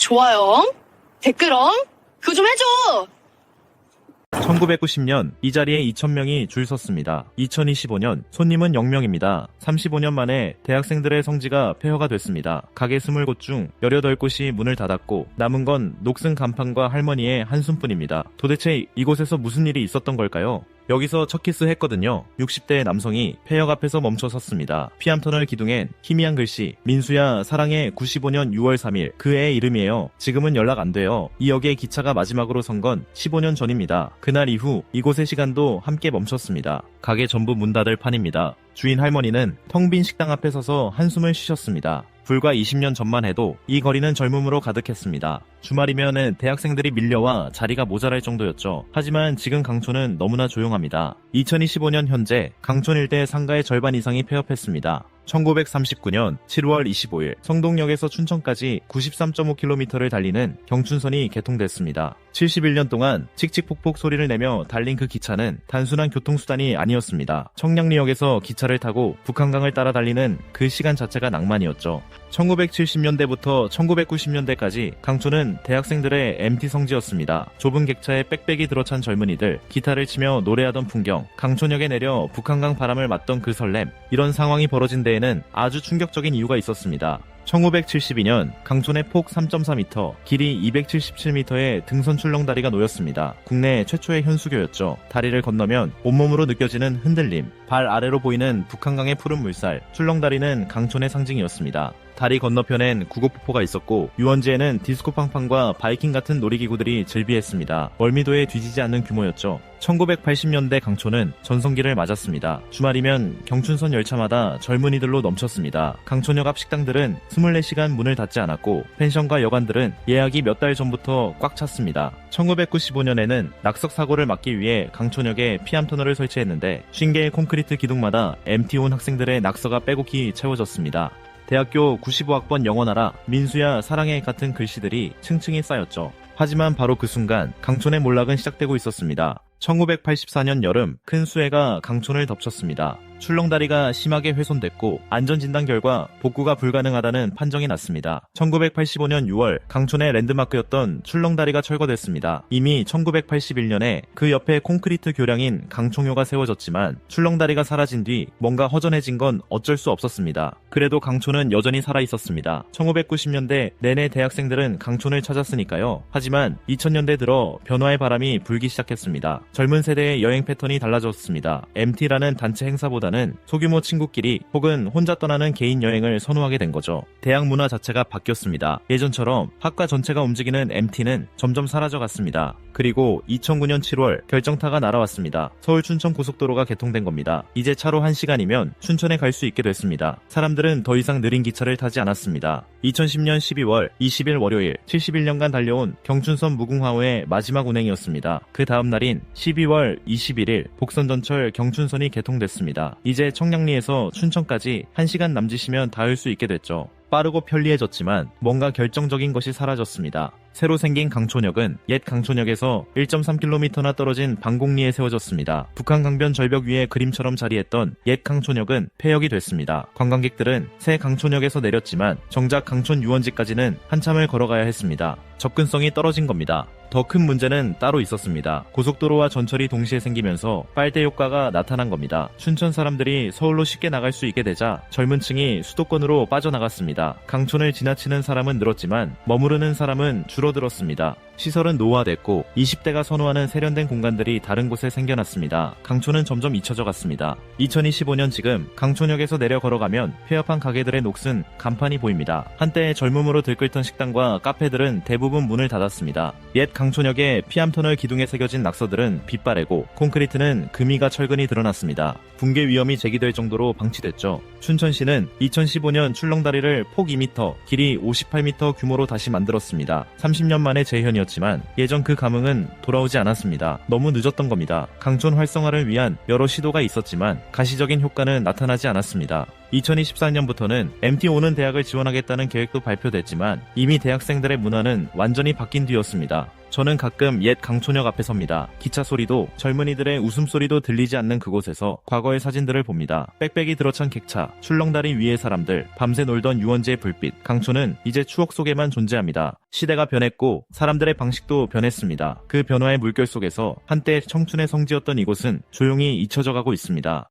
좋아요, 댓글엄, 그거 좀 해줘! 1990년 이 자리에 2,000명이 줄 섰습니다. 2025년 손님은 0명입니다. 35년 만에 대학생들의 성지가 폐허가 됐습니다. 가게 20곳 중 18곳이 문을 닫았고 남은 건 녹슨 간판과 할머니의 한숨뿐입니다. 도대체 이곳에서 무슨 일이 있었던 걸까요? 여기서 첫 키스 했거든요. 60대 남성이 폐역 앞에서 멈춰 섰습니다. 피암터널 기둥엔 희미한 글씨, 민수야 사랑해 95년 6월 3일 그 애 이름이에요. 지금은 연락 안 돼요. 이 역에 기차가 마지막으로 선 건 15년 전입니다. 그날 이후 이곳의 시간도 함께 멈췄습니다. 가게 전부 문 닫을 판입니다. 주인 할머니는 텅 빈 식당 앞에 서서 한숨을 쉬셨습니다. 불과 20년 전만 해도 이 거리는 젊음으로 가득했습니다. 주말이면은 대학생들이 밀려와 자리가 모자랄 정도였죠. 하지만 지금 강촌은 너무나 조용합니다. 2025년 현재 강촌 일대 상가의 절반 이상이 폐업했습니다. 1939년 7월 25일 성동역에서 춘천까지 93.5km를 달리는 경춘선이 개통됐습니다. 71년 동안 칙칙폭폭 소리를 내며 달린 그 기차는 단순한 교통수단이 아니었습니다. 청량리역에서 기차를 타고 북한강을 따라 달리는 그 시간 자체가 낭만이었죠. 1970년대부터 1990년대까지 강촌은 대학생들의 MT 성지였습니다. 좁은 객차에 빽빽이 들어찬 젊은이들, 기타를 치며 노래하던 풍경, 강촌역에 내려 북한강 바람을 맞던 그 설렘, 이런 상황이 벌어진 데에는 아주 충격적인 이유가 있었습니다. 1972년 강촌의 폭 3.4m, 길이 277m의 등선 출렁다리가 놓였습니다. 국내 최초의 현수교였죠. 다리를 건너면 온몸으로 느껴지는 흔들림, 발 아래로 보이는 북한강의 푸른 물살, 출렁다리는 강촌의 상징이었습니다. 다리 건너편엔 구곡폭포가 있었고 유원지에는 디스코팡팡과 바이킹 같은 놀이기구들이 즐비했습니다. 월미도에 뒤지지 않는 규모였죠. 1980년대 강촌은 전성기를 맞았습니다. 주말이면 경춘선 열차마다 젊은이들로 넘쳤습니다. 강촌역 앞 식당들은 24시간 문을 닫지 않았고 펜션과 여관들은 예약이 몇 달 전부터 꽉 찼습니다. 1995년에는 낙석 사고를 막기 위해 강촌역에 피암터널을 설치했는데 50개의 콘크리트 기둥마다 MT 온 학생들의 낙서가 빼곡히 채워졌습니다. 대학교 95학번 영원하라, 민수야 사랑해 같은 글씨들이 층층이 쌓였죠. 하지만 바로 그 순간 강촌의 몰락은 시작되고 있었습니다. 1984년 여름 큰 수해가 강촌을 덮쳤습니다. 출렁다리가 심하게 훼손됐고 안전진단 결과 복구가 불가능하다는 판정이 났습니다. 1985년 6월 강촌의 랜드마크였던 출렁다리가 철거됐습니다. 이미 1981년에 그 옆에 콘크리트 교량인 강총효가 세워졌지만 출렁다리가 사라진 뒤 뭔가 허전해진 건 어쩔 수 없었습니다. 그래도 강촌은 여전히 살아있었습니다. 1990년대 내내 대학생들은 강촌을 찾았으니까요. 하지만 2000년대 들어 변화의 바람이 불기 시작했습니다. 젊은 세대의 여행 패턴이 달라졌습니다. MT라는 단체 행사보다는 소규모 친구끼리 혹은 혼자 떠나는 개인 여행을 선호하게 된 거죠. 대학 문화 자체가 바뀌었습니다. 예전처럼 학과 전체가 움직이는 MT는 점점 사라져갔습니다. 그리고 2009년 7월 결정타가 날아왔습니다. 서울 춘천 고속도로가 개통된 겁니다. 이제 차로 1시간이면 춘천에 갈 수 있게 됐습니다. 사람들은 더 이상 느린 기차를 타지 않았습니다. 2010년 12월 20일 월요일 71년간 달려온 경춘선 무궁화호의 마지막 운행이었습니다. 그 다음 날인 12월 21일 복선전철 경춘선이 개통됐습니다. 이제 청량리에서 춘천까지 1시간 남짓이면 닿을 수 있게 됐죠. 빠르고 편리해졌지만 뭔가 결정적인 것이 사라졌습니다. 새로 생긴 강촌역은 옛 강촌역에서 1.3km나 떨어진 방곡리에 세워졌습니다. 북한 강변 절벽 위에 그림처럼 자리했던 옛 강촌역은 폐역이 됐습니다. 관광객들은 새 강촌역에서 내렸지만 정작 강촌 유원지까지는 한참을 걸어가야 했습니다. 접근성이 떨어진 겁니다. 더 큰 문제는 따로 있었습니다. 고속도로와 전철이 동시에 생기면서 빨대 효과가 나타난 겁니다. 춘천 사람들이 서울로 쉽게 나갈 수 있게 되자 젊은 층이 수도권으로 빠져나갔습니다. 강촌을 지나치는 사람은 늘었지만 머무르는 사람은 줄어들었습니다. 시설은 노후화됐고 20대가 선호하는 세련된 공간들이 다른 곳에 생겨났습니다. 강촌은 점점 잊혀져 갔습니다. 2025년 지금 강촌역에서 내려 걸어가면 폐업한 가게들의 녹슨 간판이 보입니다. 한때 젊음으로 들끓던 식당과 카페들은 대부분 문을 닫았습니다. 옛 강촌역의 피암터널 기둥에 새겨진 낙서들은 빛바래고 콘크리트는 금이가 철근이 드러났습니다. 붕괴 위험이 제기될 정도로 방치됐죠. 춘천시는 2015년 출렁다리를 폭 2m, 길이 58m 규모로 다시 만들었습니다. 30년 만의 재현이었지만 예전 그 감흥은 돌아오지 않았습니다. 너무 늦었던 겁니다. 강촌 활성화를 위한 여러 시도가 있었지만 가시적인 효과는 나타나지 않았습니다. 2024년부터는 MT 오는 대학을 지원하겠다는 계획도 발표됐지만 이미 대학생들의 문화는 완전히 바뀐 뒤였습니다. 저는 가끔 옛 강촌역 앞에 섭니다. 기차 소리도 젊은이들의 웃음소리도 들리지 않는 그곳에서 과거의 사진들을 봅니다. 빽빽이 들어찬 객차, 출렁다리 위의 사람들, 밤새 놀던 유원지의 불빛. 강촌은 이제 추억 속에만 존재합니다. 시대가 변했고 사람들의 방식도 변했습니다. 그 변화의 물결 속에서 한때 청춘의 성지였던 이곳은 조용히 잊혀져 가고 있습니다.